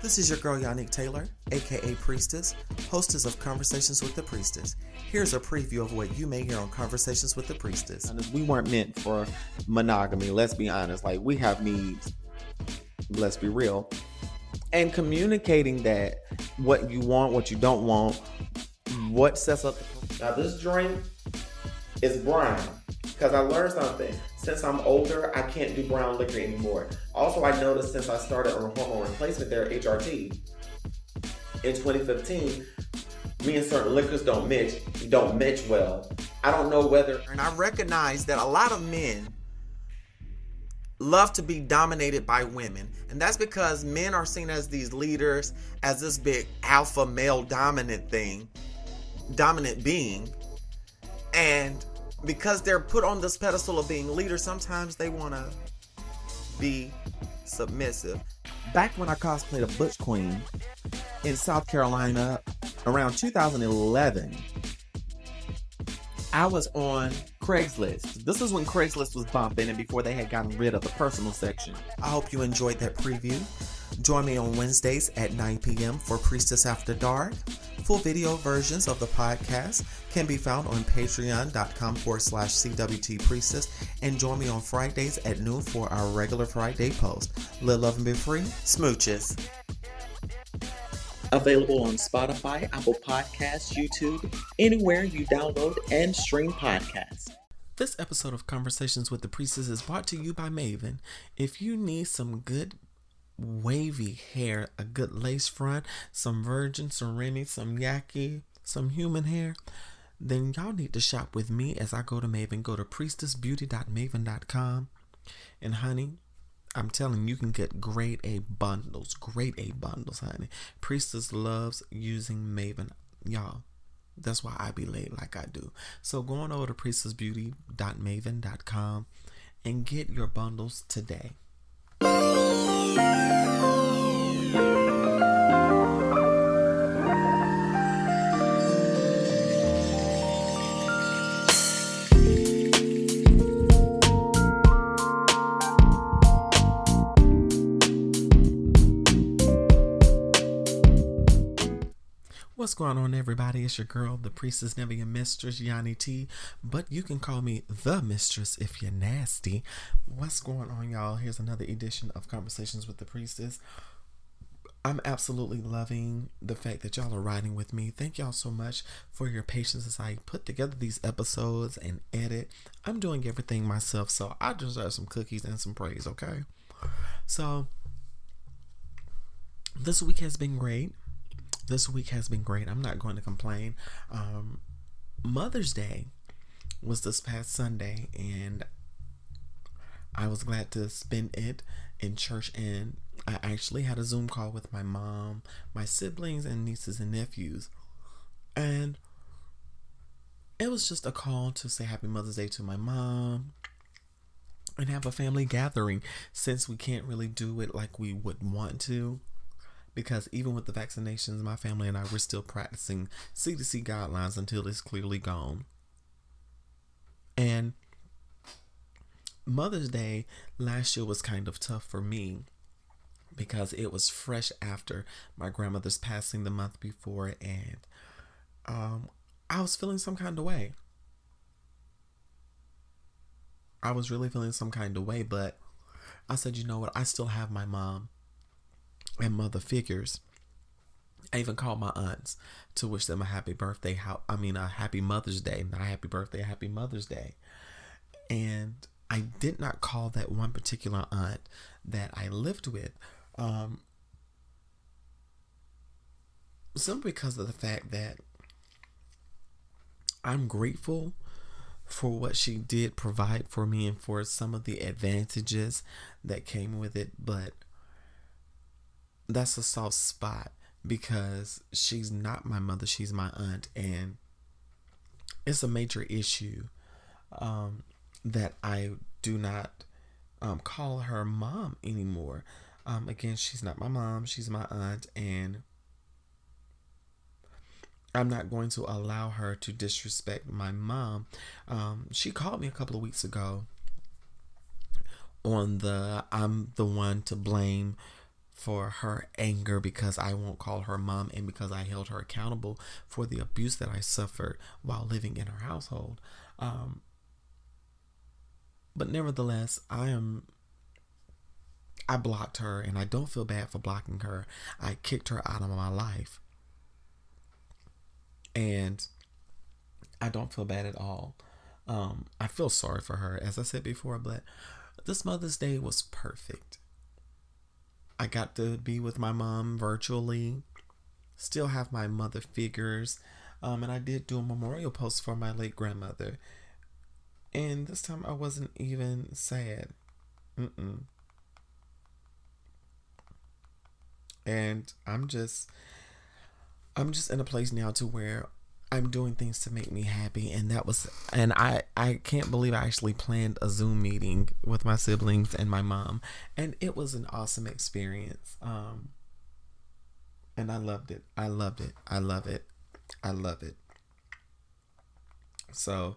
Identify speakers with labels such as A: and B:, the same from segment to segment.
A: This is your girl Yannick Taylor, aka Priestess, hostess of Conversations with the Priestess. Here's a preview of what you may hear on Conversations with the Priestess.
B: We weren't meant for monogamy, let's be honest. Like, we have needs, let's be real. And communicating that, what you want, what you don't want, what sets up. Now this drink is brown, because I learned something. Since I'm older, I can't do brown liquor anymore. Also, I noticed since I started on hormone replacement therapy, HRT, in 2015, me and certain liquors don't match well. I don't know whether...
A: And I recognize that a lot of men love to be dominated by women. And that's because men are seen as these leaders, as this big alpha male dominant being. And because they're put on this pedestal of being leaders, sometimes they want to be submissive.
B: Back when I cosplayed a Butch Queen in South Carolina around 2011, I was on Craigslist. This is when Craigslist was bumping and before they had gotten rid of the personal section.
A: I hope you enjoyed that preview. Join me on Wednesdays at 9 p.m. for Priestess After Dark. Full video versions of the podcast can be found on patreon.com/CWT Priestess, and join me on Fridays at noon for our regular Friday post. Live, love, and be free. Smooches.
C: Available on Spotify, Apple Podcasts, YouTube, anywhere you download and stream podcasts.
A: This episode of Conversations with the Priestess is brought to you by Maven. If you need some good wavy hair, a good lace front, some virgin, some Remy, some yaki, some human hair, then y'all need to shop with me as I go to Maven. Go to priestessbeauty.maven.com, and honey, I'm telling you, can get grade A bundles, honey. Priestess loves using Maven, y'all. That's why I be laid like I do. So go on over to priestessbeauty.maven.com and get your bundles today. What's going on, everybody? It's your girl, the Priestess, never your mistress, Yanni T, but you can call me the mistress if you're nasty. What's going on, y'all? Here's another edition of Conversations with the Priestess. I'm absolutely loving the fact that y'all are riding with me. Thank y'all so much for your patience as I put together these episodes and edit. I'm doing everything myself, so I deserve some cookies and some praise, okay? So, this week has been great. I'm not going to complain. Mother's Day was this past Sunday, and I was glad to spend it in church, and I actually had a Zoom call with my mom, my siblings, and nieces and nephews. And it was just a call to say Happy Mother's Day to my mom and have a family gathering, since we can't really do it like we would want to. Because even with the vaccinations, my family and I were still practicing CDC guidelines until it's clearly gone. And Mother's Day last year was kind of tough for me because it was fresh after my grandmother's passing the month before, and I was feeling some kind of way. I was really feeling some kind of way, but I said, you know what? I still have my mom and mother figures. I even called my aunts to wish them a happy birthday. A happy Mother's Day, not a happy birthday, a happy Mother's Day. And I did not call that one particular aunt that I lived with, simply because of the fact that I'm grateful for what she did provide for me and for some of the advantages that came with it, but that's a soft spot because she's not my mother, she's my aunt, and it's a major issue that I do not call her mom anymore. Again, she's not my mom, she's my aunt, and I'm not going to allow her to disrespect my mom. She called me a couple of weeks ago on the I'm the one to blame for her anger because I won't call her mom and because I held her accountable for the abuse that I suffered while living in her household. But nevertheless, I blocked her, and I don't feel bad for blocking her. I kicked her out of my life. And I don't feel bad at all. I feel sorry for her, as I said before, but this Mother's Day was perfect. I got to be with my mom virtually, still have my mother figures, and I did do a memorial post for my late grandmother. And this time I wasn't even sad. And I'm just in a place now to where I'm doing things to make me happy, and I can't believe I actually planned a Zoom meeting with my siblings and my mom, and it was an awesome experience. And I loved it. I love it. So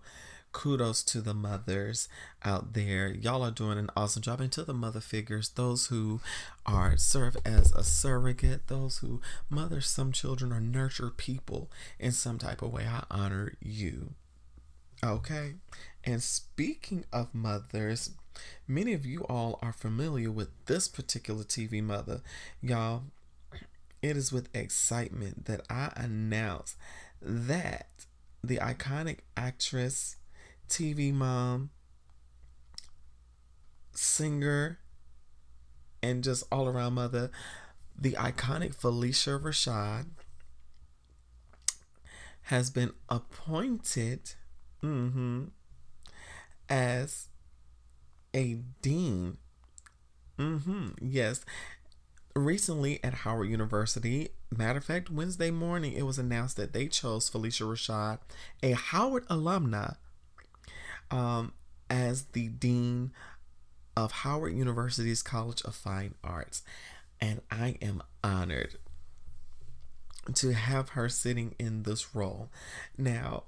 A: kudos to the mothers out there. Y'all are doing an awesome job. And to the mother figures, those who serve as a surrogate, those who mother some children or nurture people in some type of way, I honor you. Okay. And speaking of mothers, many of you all are familiar with this particular TV mother. Y'all, it is with excitement that I announce that the iconic actress, TV mom, singer, and just all around mother, the iconic Phylicia Rashad, has been appointed as a dean. Yes. Recently at Howard University, matter of fact, Wednesday morning, it was announced that they chose Phylicia Rashad, a Howard alumna, as the dean of Howard University's College of Fine Arts. And I am honored to have her sitting in this role. Now,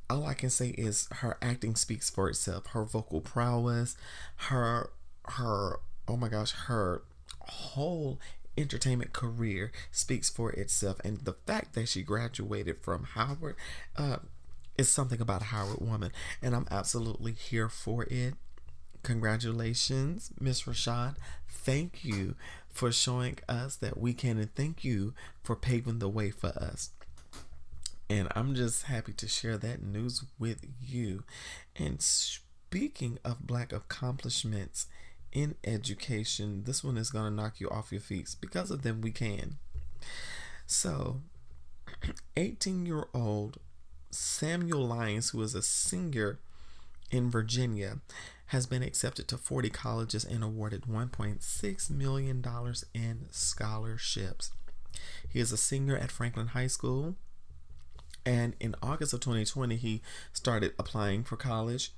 A: all I can say is her acting speaks for itself. Her vocal prowess, her oh my gosh, her whole entertainment career speaks for itself. And the fact that she graduated from Howard is something about a Howard woman, and I'm absolutely here for it. Congratulations, Miss Rashad. Thank you for showing us that we can, and thank you for paving the way for us. And I'm just happy to share that news with you. And speaking of Black accomplishments in education, this one is going to knock you off your feet. Because of them, we can. So, 18-year-old Samuel Lyons, who is a senior in Virginia, has been accepted to 40 colleges and awarded $1.6 million in scholarships. He is a senior at Franklin High School, and in August of 2020, he started applying for college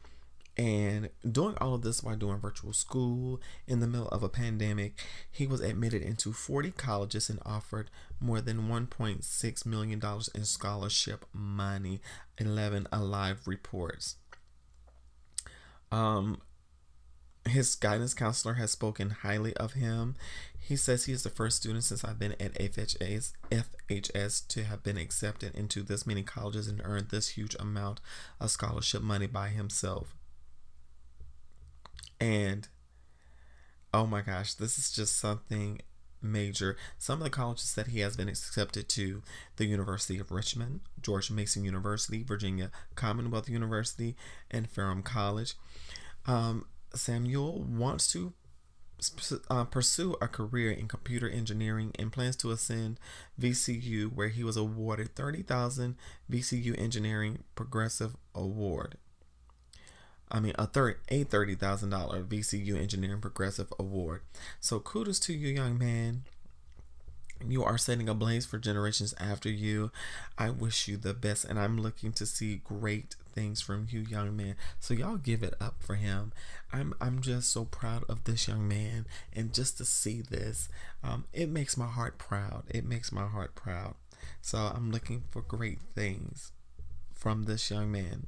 A: and doing all of this while doing virtual school in the middle of a pandemic. He was admitted into 40 colleges and offered more than $1.6 million in scholarship money, 11 Alive reports. His guidance counselor has spoken highly of him. He says he is the first student since I've been at FHS to have been accepted into this many colleges and earned this huge amount of scholarship money by himself. And oh my gosh, this is just something major. Some of the colleges that he has been accepted to: the University of Richmond, George Mason University, Virginia Commonwealth University, and Ferrum College. Samuel wants to pursue a career in computer engineering and plans to ascend VCU, where he was awarded $30,000 VCU Engineering Progressive Award. A $30,000 VCU Engineering Progressive Award. So kudos to you, young man. You are setting a blaze for generations after you. I wish you the best, and I'm looking to see great things from you, young man. So y'all give it up for him. I'm just so proud of this young man, and just to see this, it makes my heart proud. So I'm looking for great things from this young man.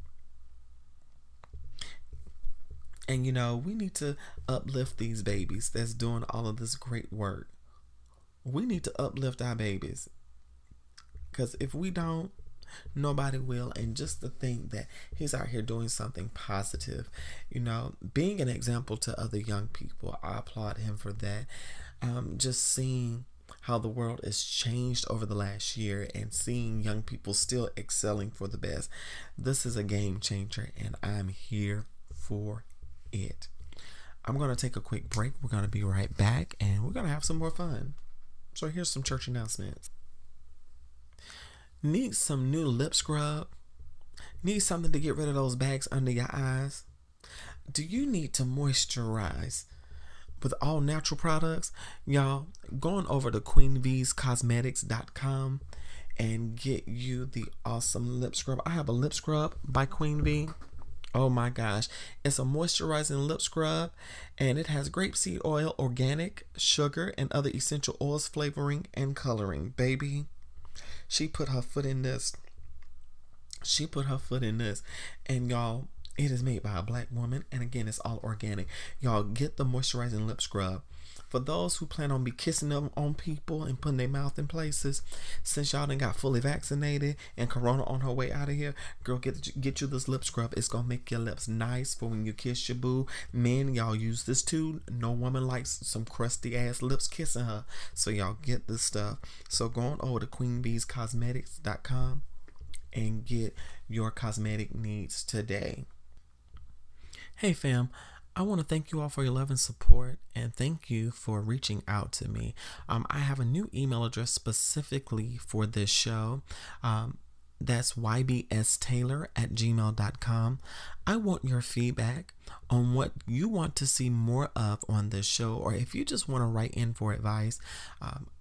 A: And we need to uplift these babies that's doing all of this great work. We need to uplift our babies. Because if we don't, nobody will. And just to think that he's out here doing something positive, being an example to other young people, I applaud him for that. Just seeing how the world has changed over the last year and seeing young people still excelling for the best. This is a game changer, and I'm here for it. I'm going to take a quick break. We're going to be right back, and we're going to have some more fun. So here's some church announcements. Need some new lip scrub? Need something to get rid of those bags under your eyes? Do you need to moisturize with all natural products? Y'all, going over to queenvscosmetics.com and get you the awesome lip scrub. I have a lip scrub by Queen V. Oh my gosh. It's a moisturizing lip scrub, and it has grapeseed oil, organic, sugar, and other essential oils, flavoring, and coloring. Baby, she put her foot in this. And y'all, it is made by a black woman, and again, it's all organic. Y'all, get the moisturizing lip scrub. For those who plan on be kissing them on people and putting their mouth in places, since y'all done got fully vaccinated and Corona on her way out of here, girl, get you this lip scrub. It's gonna make your lips nice for when you kiss your boo. Men, y'all use this too. No woman likes some crusty ass lips kissing her, so y'all get this stuff. So go on over to queenbscosmetics.com and get your cosmetic needs today. Hey fam, I want to thank you all for your love and support, and thank you for reaching out to me. I have a new email address specifically for this show. That's ybstaylor@gmail.com. I want your feedback on what you want to see more of on this show, or if you just want to write in for advice.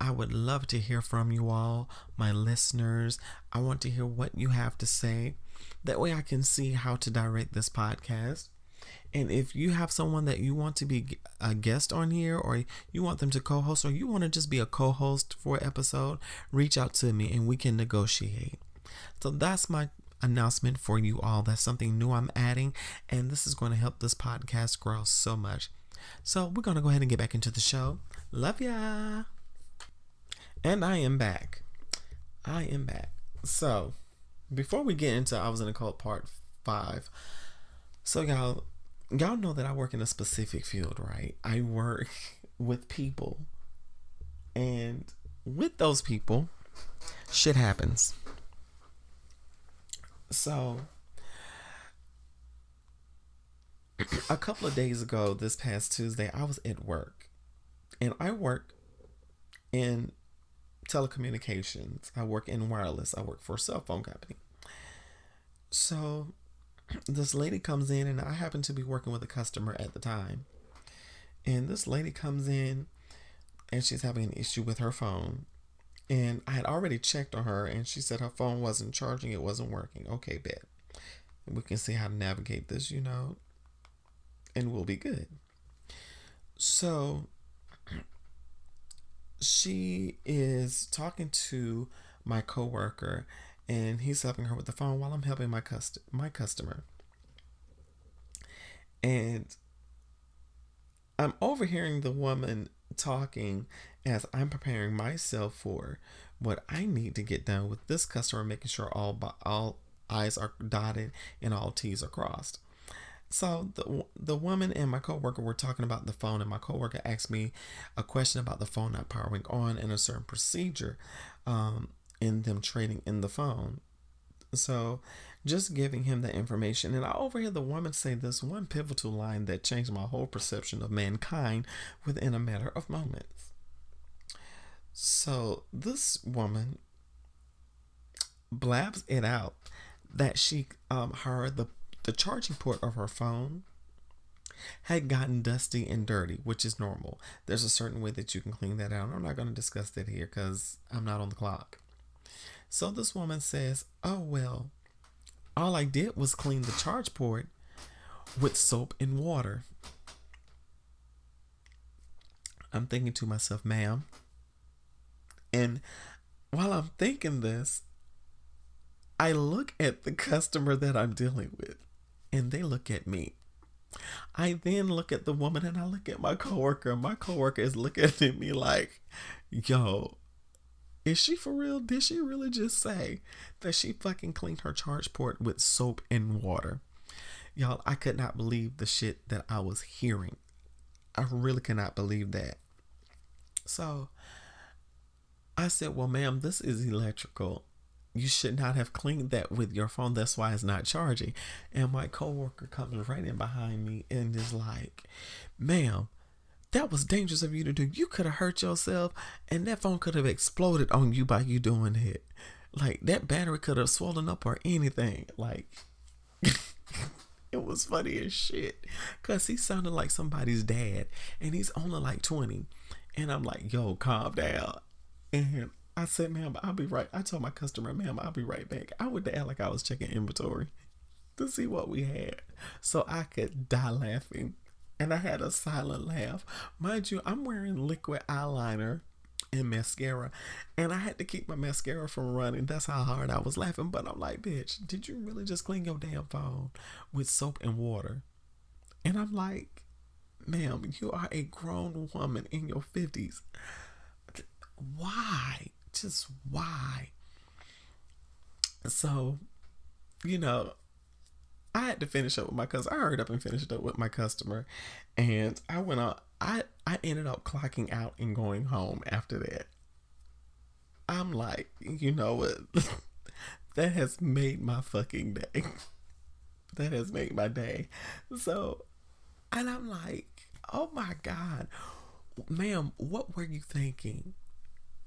A: I would love to hear from you all, my listeners. I want to hear what you have to say. That way I can see how to direct this podcast. And if you have someone that you want to be a guest on here, or you want them to co-host, or you want to just be a co-host for an episode, reach out to me and we can negotiate. So that's my announcement for you all. That's something new I'm adding, and this is going to help this podcast grow so much. So we're going to go ahead and get back into the show. Love ya. And I am back. So before we get into I Was in a Cult Part 5, so y'all know that I work in a specific field, right? I work with people, and with those people, shit happens. So a couple of days ago, this past Tuesday, I was at work, and I work in telecommunications. I work in wireless. I work for a cell phone company. So this lady comes in, and I happen to be working with a customer at the time. And this lady comes in, and she's having an issue with her phone. And I had already checked on her, and she said her phone wasn't charging, it wasn't working. Okay, bet. We can see how to navigate this, and we'll be good. So she is talking to my coworker, and he's helping her with the phone while I'm helping my customer. And I'm overhearing the woman talking as I'm preparing myself for what I need to get done with this customer, making sure all I's are dotted and all T's are crossed. So the woman and my coworker were talking about the phone, and my coworker asked me a question about the phone not powering on and a certain procedure in them trading in the phone. So just giving him the information, and I overhear the woman say this one pivotal line that changed my whole perception of mankind within a matter of moments. So this woman blabs it out that she heard the charging port of her phone had gotten dusty and dirty, which is normal. There's a certain way that you can clean that out. I'm not going to discuss that here because I'm not on the clock. So this woman says, oh, well, all I did was clean the charge port with soap and water. I'm thinking to myself, ma'am. And while I'm thinking this, I look at the customer that I'm dealing with, and they look at me. I then look at the woman and I look at my coworker. My coworker is looking at me like, yo, is she for real? Did she really just say that she fucking cleaned her charge port with soap and water? Y'all, I could not believe the shit that I was hearing. I really cannot believe that. So I said, well, ma'am, this is electrical. You should not have cleaned that with your phone. That's why it's not charging. And my coworker comes right in behind me and is like, ma'am, that was dangerous of you to do. You could have hurt yourself and that phone could have exploded on you by you doing it. Like, that battery could have swollen up or anything. Like, it was funny as shit. Because he sounded like somebody's dad and he's only like 20. And I'm like, yo, calm down. And I said, ma'am, I'll be right. I told my customer, ma'am, I'll be right back. I would act like I was checking inventory to see what we had so I could die laughing. And I had a silent laugh. Mind you, I'm wearing liquid eyeliner and mascara, and I had to keep my mascara from running. That's how hard I was laughing. But I'm like, bitch, did you really just clean your damn phone with soap and water? And I'm like, ma'am, you are a grown woman in your 50s. Why? Just why? So, you know, I had to finish up with my customer. I hurried up and finished up with my customer. And I went on. I ended up clocking out and going home after that. I'm like, you know what? That has made my fucking day. That has made my day. So, and I'm like, oh my God. Ma'am, what were you thinking?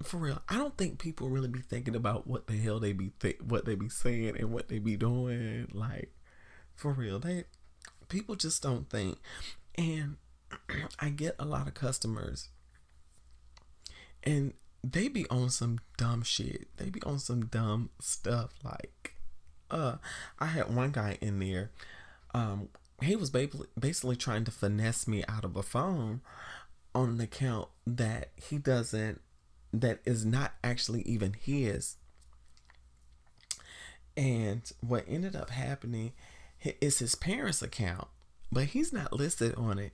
A: For real, I don't think people really be thinking about what the hell they be what they be saying and what they be doing. Like, for real, people just don't think. And I get a lot of customers, and they be on some dumb shit. They be on some dumb stuff. Like, I had one guy in there. He was basically trying to finesse me out of a phone on an account that he doesn't. That is not actually even his. And what ended up happening is his parents' account, but he's not listed on it.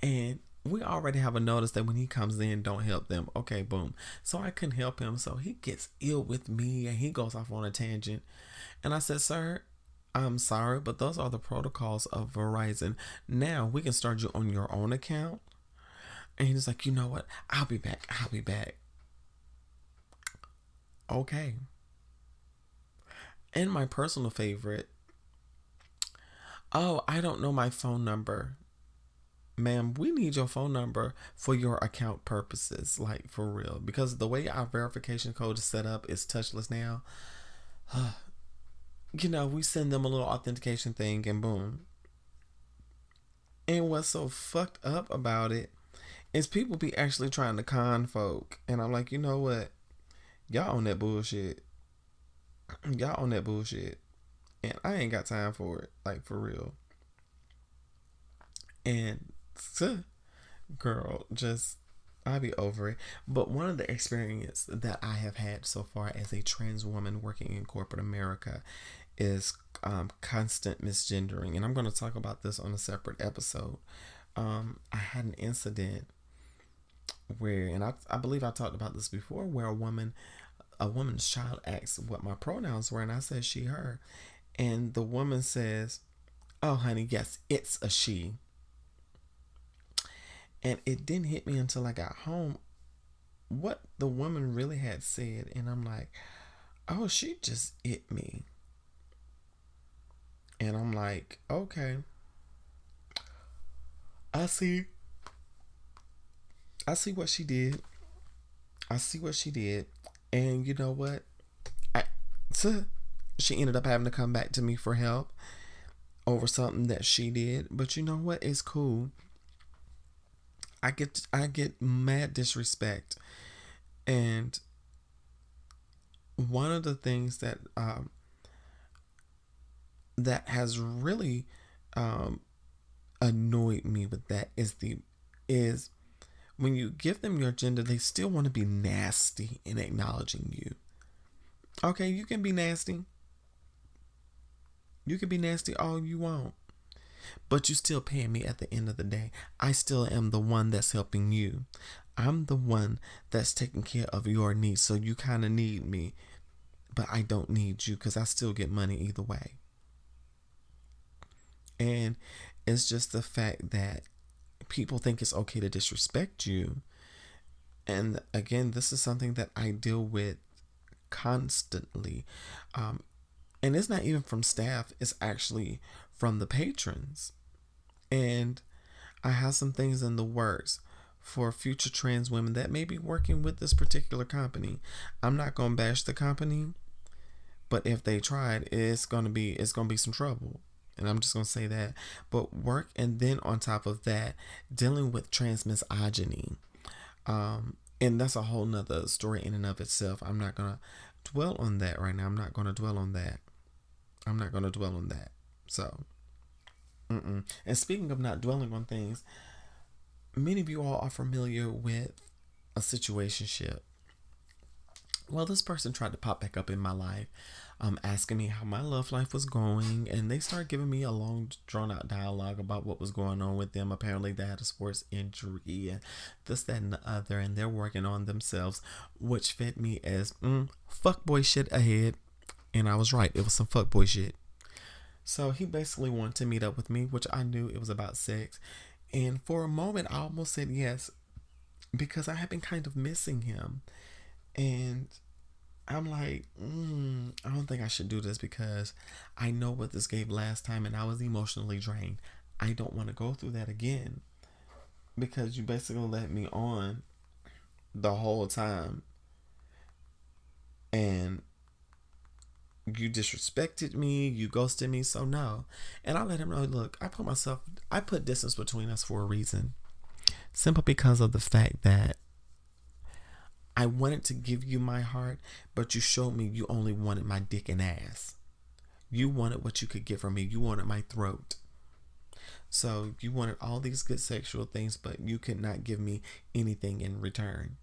A: And we already have a notice that when he comes in, don't help them. Okay, boom. So I couldn't help him. So he gets ill with me and he goes off on a tangent. And I said, sir, I'm sorry, but those are the protocols of Verizon. Now we can start you on your own account. And he's like, you know what? I'll be back. Okay. And my personal favorite. Oh, I don't know my phone number. Ma'am, we need your phone number for your account purposes. Like, for real. Because the way our verification code is set up is touchless now. You know, we send them a little authentication thing and boom. And what's so fucked up about it is people be actually trying to con folk. And I'm like, you know what? Y'all on that bullshit. Y'all on that bullshit. And I ain't got time for it. Like, for real. And, girl, just, I be over it. But one of the experiences that I have had so far as a trans woman working in corporate America is constant misgendering. And I'm going to talk about this on a separate episode. I had an incident where, and I believe I talked about this before, where a woman's child asked what my pronouns were, and I said she, her. And the woman says, oh, honey, yes, it's a she. And it didn't hit me until I got home what the woman really had said. And I'm like, oh, she just hit me. And I'm like, okay. I see what she did. And you know what? She ended up having to come back to me for help over something that she did. But you know what? It's cool. I get mad disrespect. And one of the things that that has really annoyed me with that is when you give them your gender, they still want to be nasty in acknowledging you. Okay, you can be nasty. You can be nasty all you want. but you still paying me at the end of the day. I still am the one that's helping you. I'm the one that's taking care of your needs. So you kind of need me, but I don't need you because I still get money either way. And it's just the fact that people think it's okay to disrespect you. And again, this is something that I deal with constantly. And it's not even from staff, it's actually from the patrons. And I have some things in the works for future trans women that may be working with this particular company. I'm not going to bash the company, but if they tried, it's going to be some trouble. And I'm just going to say that. But work, and then on top of that, dealing with trans misogyny. And that's a whole nother story in and of itself. I'm not going to dwell on that right now. I'm not going to dwell on that. So, And speaking of not dwelling on things, many of you all are familiar with a situationship. Well, this person tried to pop back up in my life, asking me how my love life was going, and they started giving me a long, drawn-out dialogue about what was going on with them. Apparently, they had a sports injury, and this, that, and the other, and they're working on themselves, which fed me as fuckboy shit ahead, and I was right. It was some fuckboy shit. So he basically wanted to meet up with me, which I knew it was about sex, and for a moment, I almost said yes, because I had been kind of missing him. And I'm like, I don't think I should do this because I know what this gave last time and I was emotionally drained. I don't want to go through that again because you basically let me on the whole time and you disrespected me, you ghosted me, so no. And I let him know, look, I put distance between us for a reason. Simply because of the fact that I wanted to give you my heart, but you showed me you only wanted my dick and ass. You wanted what you could get from me. You wanted my throat. So you wanted all these good sexual things, but you could not give me anything in return.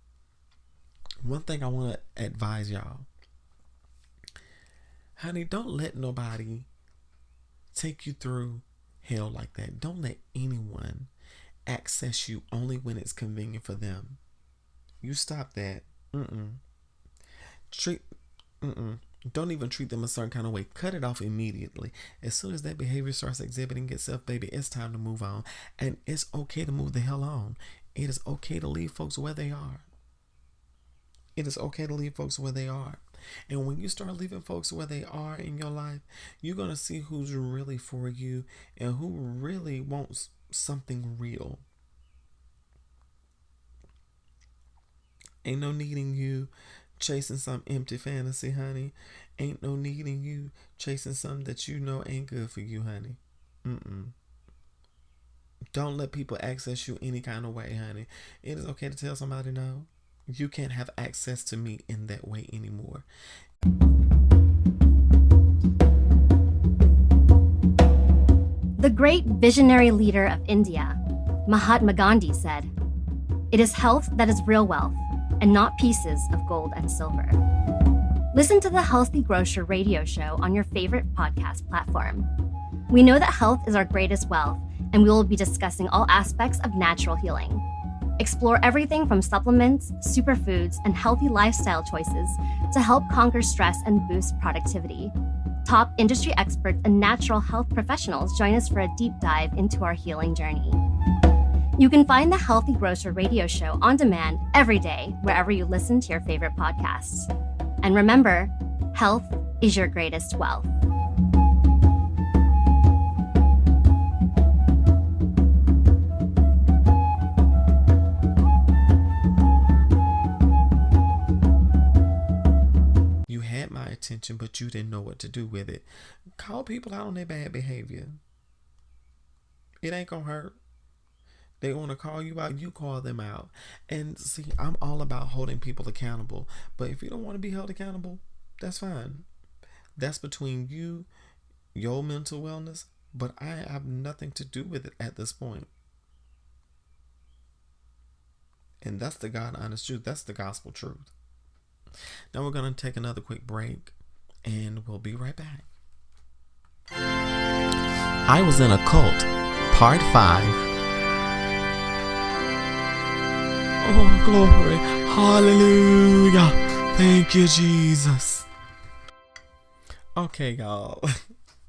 A: One thing I want to advise y'all. Honey, don't let nobody take you through hell like that. Don't let anyone access you only when it's convenient for them. You stop that. Don't even treat them a certain kind of way. Cut it off immediately. As soon as that behavior starts exhibiting itself, baby, it's time to move on. And it's okay to move the hell on. It is okay to leave folks where they are. And when you start leaving folks where they are in your life, you're going to see who's really for you and who really wants something real. Ain't no needing you chasing some empty fantasy, honey. Ain't no needing you chasing something that you know ain't good for you, honey. Don't let people access you any kind of way, honey. It is okay to tell somebody no. You can't have access to me in that way anymore.
D: The great visionary leader of India, Mahatma Gandhi, said, "It is health that is real wealth, and not pieces of gold and silver." Listen to the Healthy Grocer radio show on your favorite podcast platform. We know that health is our greatest wealth, and we will be discussing all aspects of natural healing. Explore everything from supplements, superfoods, and healthy lifestyle choices to help conquer stress and boost productivity. Top industry experts and natural health professionals join us for a deep dive into our healing journey. You can find the Healthy Grocer radio show on demand every day, wherever you listen to your favorite podcasts. And remember, health is your greatest wealth.
A: You had my attention, but you didn't know what to do with it. Call people out on their bad behavior. It ain't gonna hurt. They want to call you out, you call them out. And see, I'm all about holding people accountable. But if you don't want to be held accountable, that's fine. That's between you, your mental wellness. But I have nothing to do with it at this point. And that's the God honest truth. That's the gospel truth. Now we're going to take another quick break. And we'll be right back. I Was in a Cult, Part 5. Oh, glory. Hallelujah. Thank you, Jesus. Okay, y'all.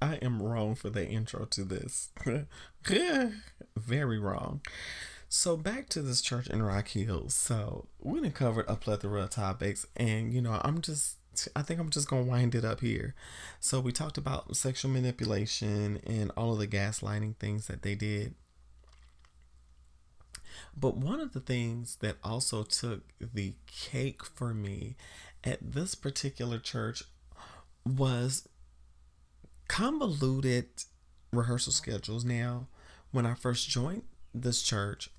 A: I am wrong for the intro to this. Very wrong. So back to this church in Rock Hill. So we done covered a plethora of topics, and I think I'm just gonna wind it up here. So we talked about sexual manipulation and all of the gaslighting things that they did. But one of the things that also took the cake for me at this particular church was convoluted rehearsal schedules. Now, when I first joined this church,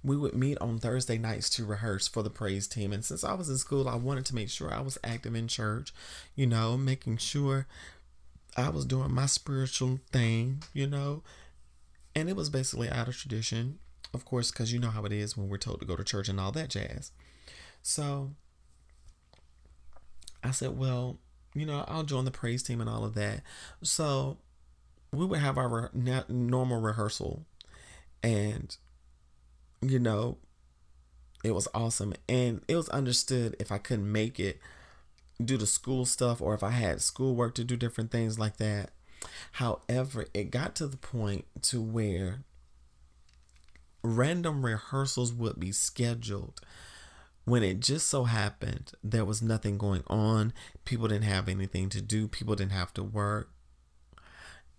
A: we would meet on Thursday nights to rehearse for the praise team. And since I was in school, I wanted to make sure I was active in church, making sure I was doing my spiritual thing, and it was basically out of tradition, of course, because you know how it is when we're told to go to church and all that jazz. So I said, well, I'll join the praise team and all of that. So we would have our normal rehearsal, and it was awesome. And it was understood if I couldn't make it due to school stuff, or if I had schoolwork to do, different things like that. However, it got to the point to where random rehearsals would be scheduled when it just so happened there was nothing going on. People didn't have anything to do. People didn't have to work.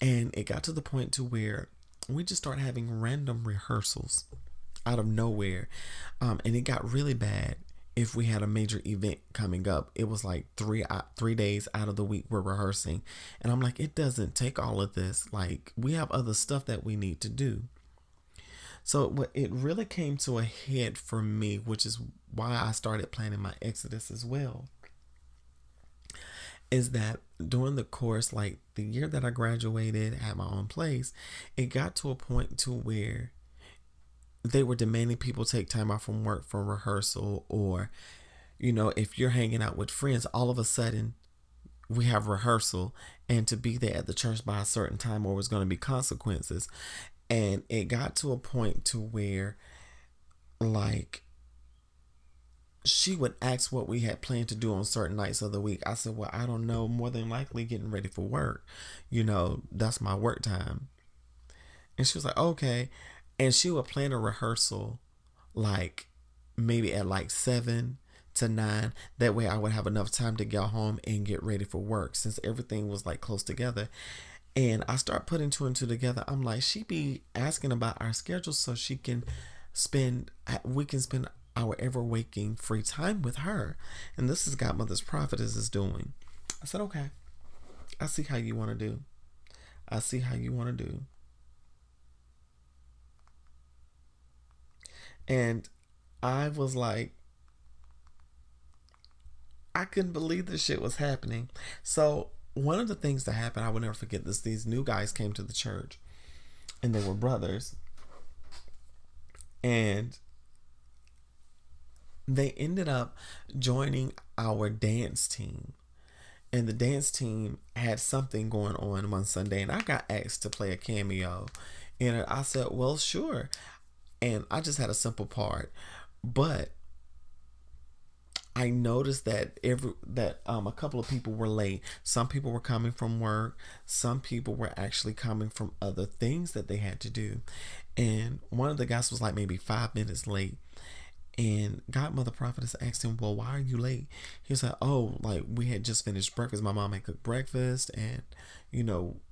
A: And it got to the point to where we just started having random rehearsals out of nowhere. And it got really bad if we had a major event coming up. It was like 3 days out of the week we're rehearsing. And I'm like, it doesn't take all of this. Like, we have other stuff that we need to do. So it really came to a head for me, which is why I started planning my exodus as well, is that during the course, like the year that I graduated, had my own place, it got to a point to where they were demanding people take time off from work for rehearsal, or, if you're hanging out with friends, all of a sudden we have rehearsal, and to be there at the church by a certain time, or was going to be consequences. And it got to a point to where, like, she would ask what we had planned to do on certain nights of the week. I said, well, I don't know. More than likely getting ready for work. That's my work time. And she was like, okay. And she would plan a rehearsal, like, maybe at like 7 to 9. That way I would have enough time to get home and get ready for work, since everything was like close together. And I start putting 2 and 2 together. I'm like, she be asking about our schedule so we can spend our ever waking free time with her. And this is Godmother's Prophetess is doing. I said, okay, I see how you want to do. I see how you want to do. And I was like, I couldn't believe this shit was happening. So one of the things that happened, I will never forget this. These new guys came to the church, and they were brothers, and they ended up joining our dance team. And the dance team had something going on one Sunday, and I got asked to play a cameo. And I said, well, sure. And I just had a simple part. But I noticed that a couple of people were late. Some people were coming from work. Some people were actually coming from other things that they had to do. And one of the guys was like maybe 5 minutes late. And Godmother Prophetess asked him, well, why are you late? He was like, oh, like we had just finished breakfast. My mom had cooked breakfast, and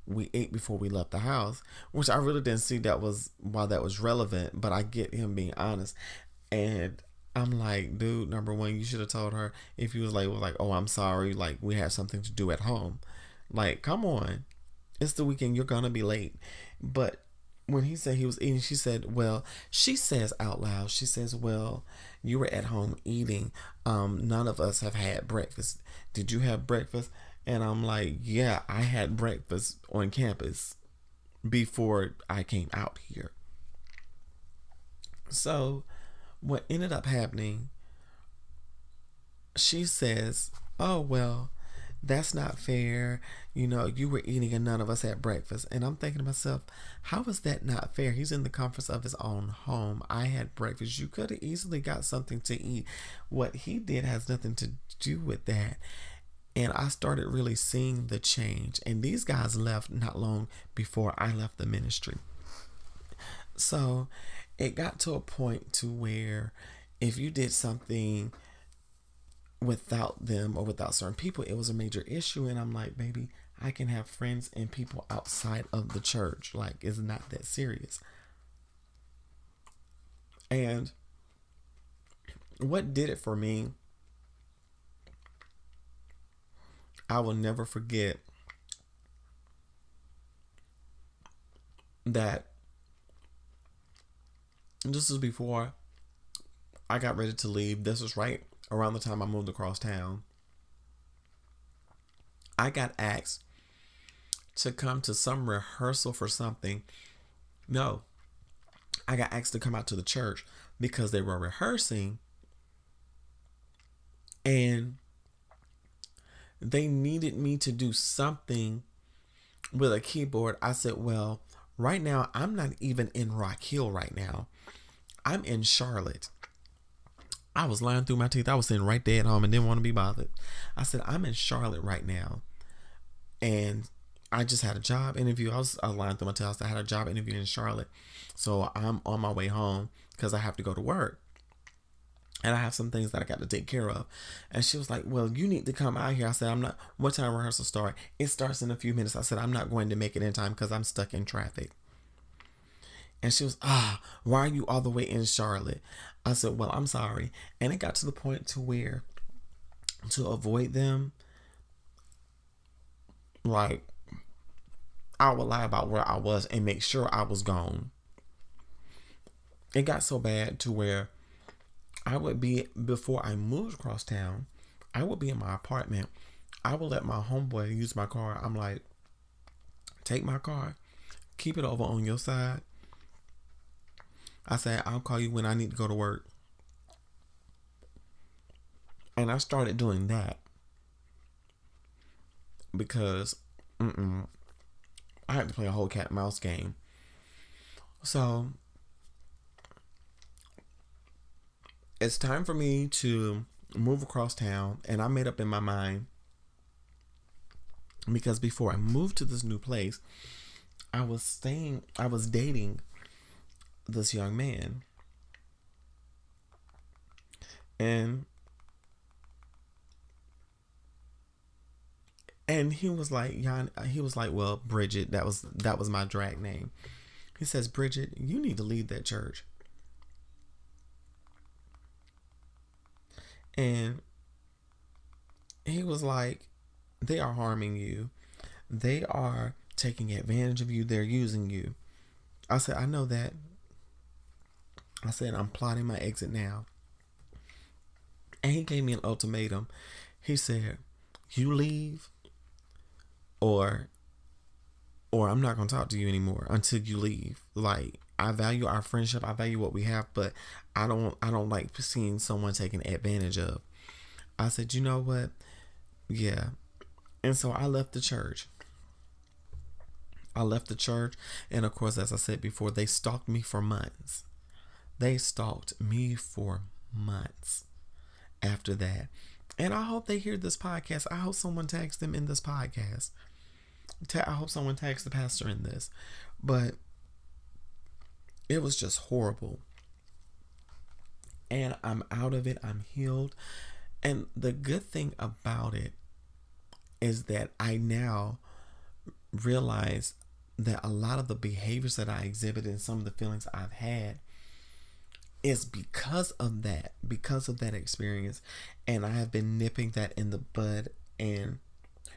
A: we ate before we left the house, which I really didn't see why that was relevant, but I get him being honest. And I'm like, dude, number one, you should have told her. If he was like, oh, I'm sorry, like we have something to do at home. Like, come on, it's the weekend, you're gonna be late. But when he said he was eating, she says out loud, she says, well, you were at home eating. None of us have had breakfast. Did you have breakfast? And I'm like, yeah, I had breakfast on campus before I came out here. So what ended up happening, she says, oh, well, that's not fair. You know, you were eating and none of us had breakfast. And I'm thinking to myself, how is that not fair? He's in the comforts of his own home. I had breakfast. You could have easily got something to eat. What he did has nothing to do with that. And I started really seeing the change. And these guys left not long before I left the ministry. So it got to a point to where if you did something without them or without certain people, it was a major issue. And I'm like, baby, I can have friends and people outside of the church. Like, it's not that serious. And what did it for me, I will never forget that this was before I got ready to leave. This was right around the time I moved across town. I got asked to come to some rehearsal for something. No, I got asked to come out to the church because they were rehearsing and they needed me to do something with a keyboard. I said, well, right now, I'm not even in Rock Hill right now. I'm in Charlotte. I was lying through my teeth. I was sitting right there at home and didn't want to be bothered. I said, I'm in Charlotte right now. And I just had a job interview. I was lying through my teeth. I had a job interview in Charlotte. So I'm on my way home because I have to go to work. And I have some things that I got to take care of. And she was like, well, you need to come out here. I said, I'm not. What time rehearsal start? It starts in a few minutes. I said, I'm not going to make it in time because I'm stuck in traffic. And she was, why are you all the way in Charlotte? I said, well, I'm sorry. And it got to the point to where, to avoid them, like, I would lie about where I was and make sure I was gone. It got so bad to where I would be, before I moved across town, I would be in my apartment. I would let my homeboy use my car. I'm like, take my car, keep it over on your side. I said, I'll call you when I need to go to work. And I started doing that because I had to play a whole cat and mouse game. So it's time for me to move across town. And I made up in my mind, because before I moved to this new place, I was dating this young man. And he was like, well, Bridget, that was my drag name. He says, Bridget, you need to leave that church. And he was like, they are harming you. They are taking advantage of you. They're using you. I said, I know that. I said, I'm plotting my exit now. And he gave me an ultimatum. He said, you leave or I'm not going to talk to you anymore until you leave. Like, I value our friendship. I value what we have, but I don't like seeing someone taken advantage of. I said, you know what? Yeah. And so I left the church. And of course, as I said before, they stalked me for months. After that. And I hope they hear this podcast. I hope someone tags them in this podcast. I hope someone tags the pastor in this. But it was just horrible. And I'm out of it. I'm healed. And the good thing about it is that I now realize that a lot of the behaviors that I exhibit and some of the feelings I've had is because of that experience. And I have been nipping that in the bud and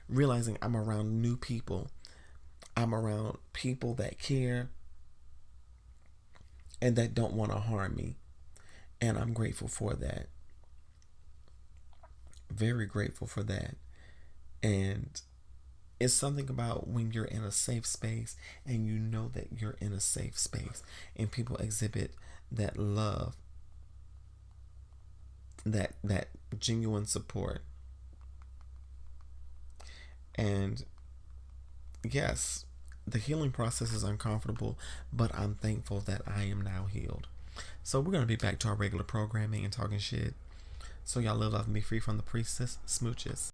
A: realizing I'm around new people. I'm around people that care and that don't want to harm me. And I'm grateful for that. Very grateful for that. And it's something about when you're in a safe space and you know that you're in a safe space and people exhibit that love, that genuine support. And yes, the healing process is uncomfortable, but I'm thankful that I am now healed. So we're going to be back to our regular programming and talking shit. So y'all live, love, and be free from the priestess. Smooches.